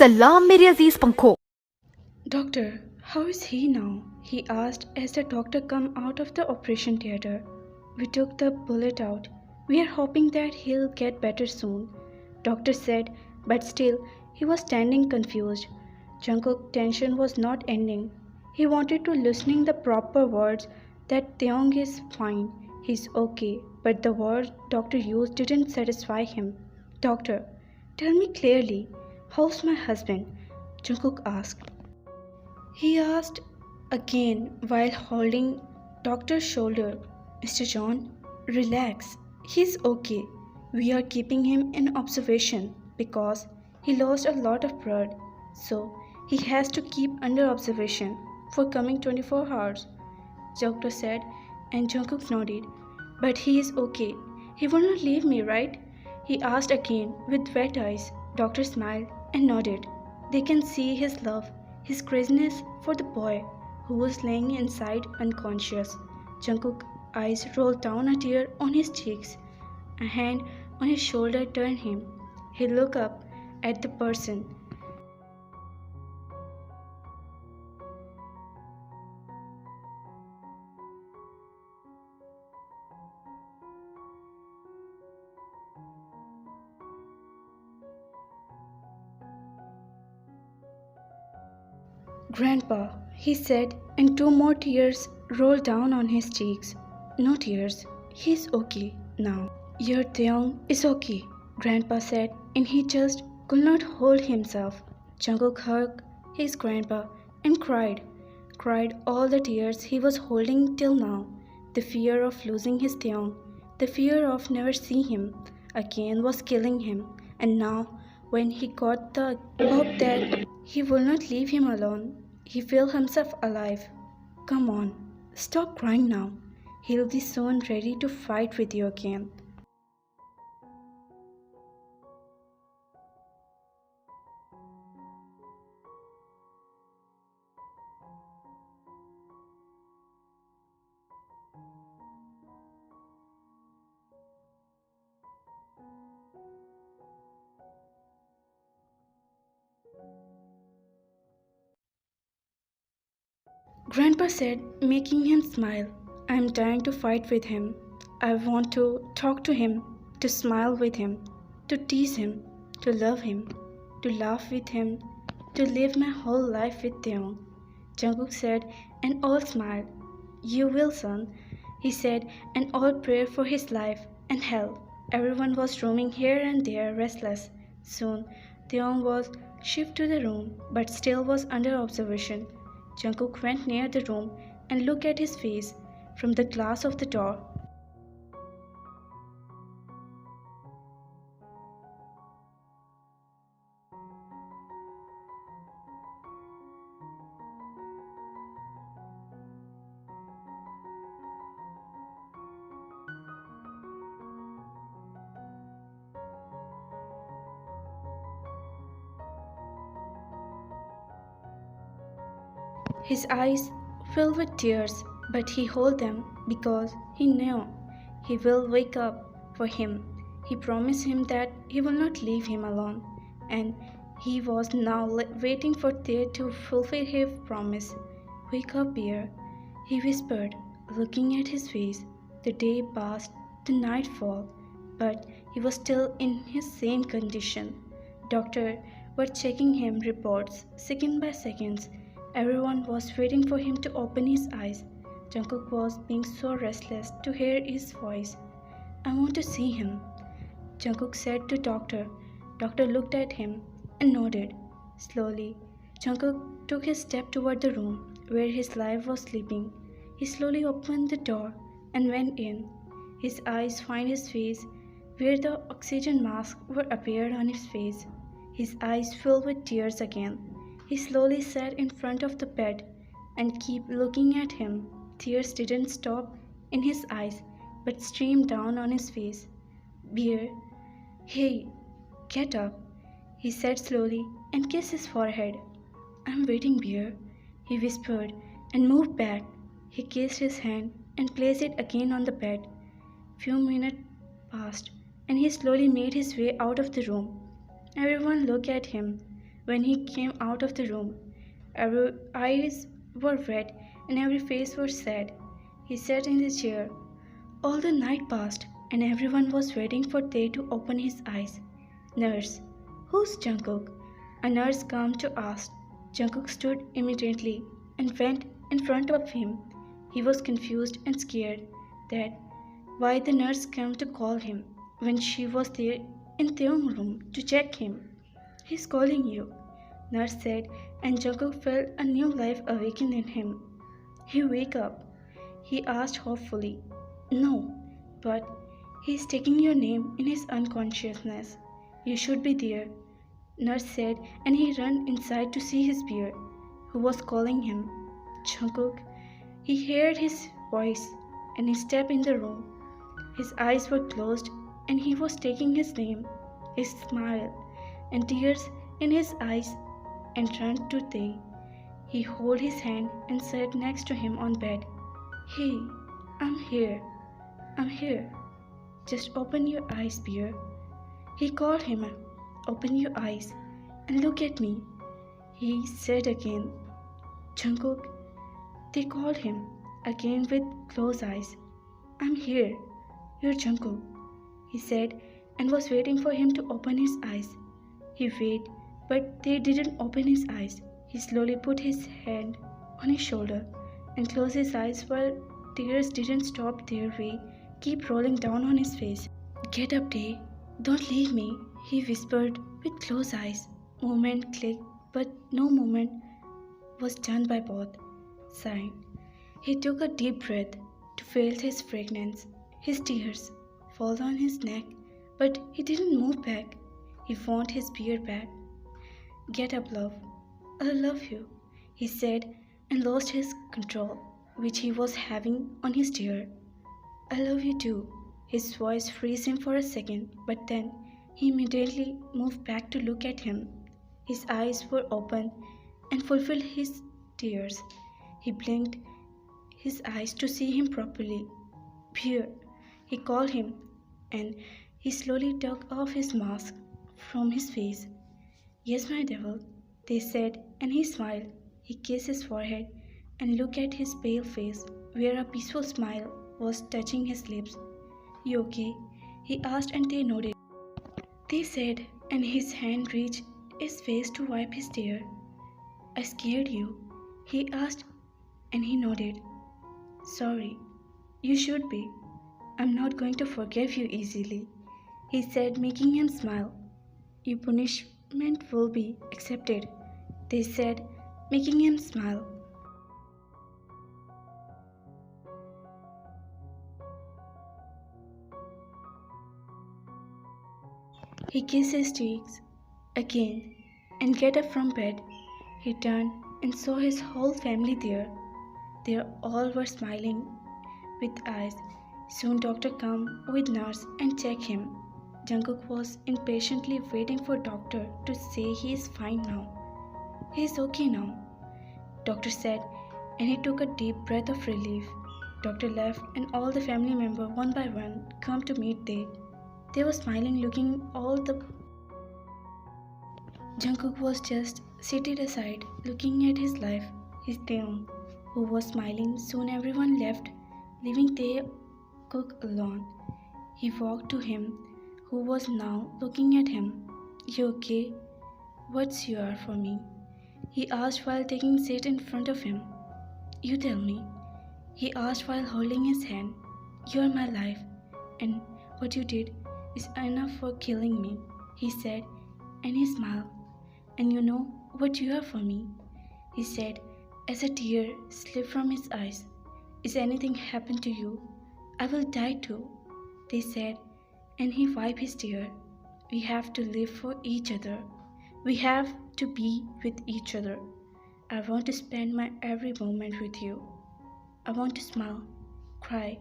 सलाम मेरे अजीज पंखों। Doctor, how is he now? He asked as the doctor came out of the operation theater. We took the bullet out. We are hoping that he'll get better soon, doctor said, but still he was standing confused. Jungkook's tension was not ending. He wanted to listening the proper words that Taeyong is fine, he's okay, but the words doctor used didn't satisfy him. Doctor, tell me clearly, how's my husband? Jungkook asked. He asked again while holding doctor's shoulder. Mr. John, relax. He's okay. We are keeping him in observation because he lost a lot of blood. So he has to keep under observation for coming 24 hours. Doctor said, and Jungkook nodded. But he is okay. He will not leave me, right? He asked again with wet eyes. Doctor smiled and nodded. They can see his love, his craziness for the boy who was laying inside unconscious. Jungkook's eyes rolled down, a tear on his cheeks. A hand on his shoulder turned him. He looked up at the person. Grandpa, he said, and two more tears rolled down on his cheeks. No tears. He's okay now. Your Taeyong is okay, Grandpa said, and he just could not hold himself. Jungkook hugged his grandpa and cried. Cried all the tears he was holding till now. The fear of losing his Taeyong, the fear of never seeing him again was killing him, and now when he got the hope that he will not leave him alone, he felt himself alive. Come on, stop crying now. He'll be soon ready to fight with you again. Grandpa said, making him smile. I'm trying to fight with him. I want to talk to him, to smile with him, to tease him, to love him, to laugh with him, to live my whole life with Taeyong. Jungkook said, and all smiled. You will, son, he said, and all prayed for his life and health. Everyone was roaming here and there, restless. Soon, Taeyong was shifted to the room, but still was under observation. Jungkook went near the room and looked at his face from the glass of the door. His eyes filled with tears, but he held them because he knew he will wake up for him. He promised him that he will not leave him alone, and he was now waiting for Tae to fulfill his promise. Wake up, dear, he whispered, looking at his face. The day passed, the night fell, but he was still in his same condition. Doctors were checking him reports second by second. Everyone was waiting for him to open his eyes. Jungkook was being so restless to hear his voice. I want to see him, Jungkook said to doctor. Doctor looked at him and nodded. Slowly, Jungkook took his step toward the room where his wife was sleeping. He slowly opened the door and went in. His eyes found his face where the oxygen mask were appeared on his face. His eyes filled with tears again. He slowly sat in front of the bed and kept looking at him. Tears didn't stop in his eyes but streamed down on his face. Beer, hey, get up, he said slowly and kissed his forehead. I'm waiting, Beer, he whispered and moved back. He kissed his hand and placed it again on the bed. Few minutes passed and he slowly made his way out of the room. Everyone looked at him when he came out of the room. Every eyes were red and every face was sad. He sat in the chair. All the night passed, and everyone was waiting for Tae to open his eyes. Nurse, who's Jungkook? A nurse came to ask. Jungkook stood immediately and went in front of him. He was confused and scared that why the nurse came to call him when she was there in Tae's room to check him. He's calling you, nurse said, and Jungkook felt a new life awaken in him. He wake up, he asked hopefully. No, but he's taking your name in his unconsciousness. You should be there, nurse said, and he ran inside to see his bear, who was calling him. Jungkook. He heard his voice, and he stepped in the room. His eyes were closed, and he was taking his name. He smiled, and tears in his eyes, and turned to Tae. He held his hand and sat next to him on bed. Hey, I'm here. I'm here. Just open your eyes, dear. He called him. Open your eyes and look at me. He said again. Jungkook. They called him again with closed eyes. I'm here. You're Jungkook, he said, and was waiting for him to open his eyes. He waited, but they didn't open his eyes. He slowly put his hand on his shoulder and closed his eyes while tears didn't stop their way, keep rolling down on his face. Get up, Tae. Don't leave me, he whispered with closed eyes. Movement clicked, but no movement was done by both. Sighing. He took a deep breath to feel his fragrance. His tears fall on his neck, but he didn't move back. He found his beard back. Get up, love. I love you, he said, and lost his control, which he was having on his tear. I love you too. His voice froze him for a second, but then he immediately moved back to look at him. His eyes were open and fulfilled his tears. He blinked his eyes to see him properly. Beer, he called him, and he slowly took off his mask from his face. Yes, my devil, they said, and he smiled. He kissed his forehead and looked at his pale face, where a peaceful smile was touching his lips. You okay? He asked, and they nodded. They said, and his hand reached his face to wipe his tear. I scared you? He asked, and he nodded. Sorry, you should be. I'm not going to forgive you easily, he said, making him smile. Your punishment will be accepted, they said, making him smile. He kissed his cheeks again and get up from bed. He turned and saw his whole family there. They all were smiling with eyes. Soon doctor came with nurse and checked him. Jungkook was impatiently waiting for doctor to say he is fine now. He is okay now, doctor said, and he took a deep breath of relief. Doctor left and all the family members one by one came to meet Tae. They were smiling, looking all the Jungkook was just seated aside, looking at his life, his Taeyoung, who was smiling. Soon everyone left, leaving Taekook alone. He walked to him, who was now looking at him. You okay? What's you are for me? He asked while taking a seat in front of him. You tell me. He asked while holding his hand. You are my life, and what you did is enough for killing me, he said, and he smiled. And you know what you are for me, he said, as a tear slipped from his eyes. Is anything happened to you? I will die too, they said, and he wiped his tear. We have to live for each other. We have to be with each other. I want to spend my every moment with you. I want to smile, cry,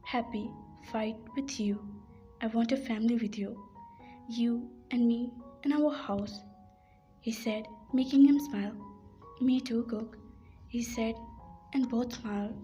happy, fight with you. I want a family with you. You and me and our house, he said, making him smile. Me too, Cook, he said, and both smiled.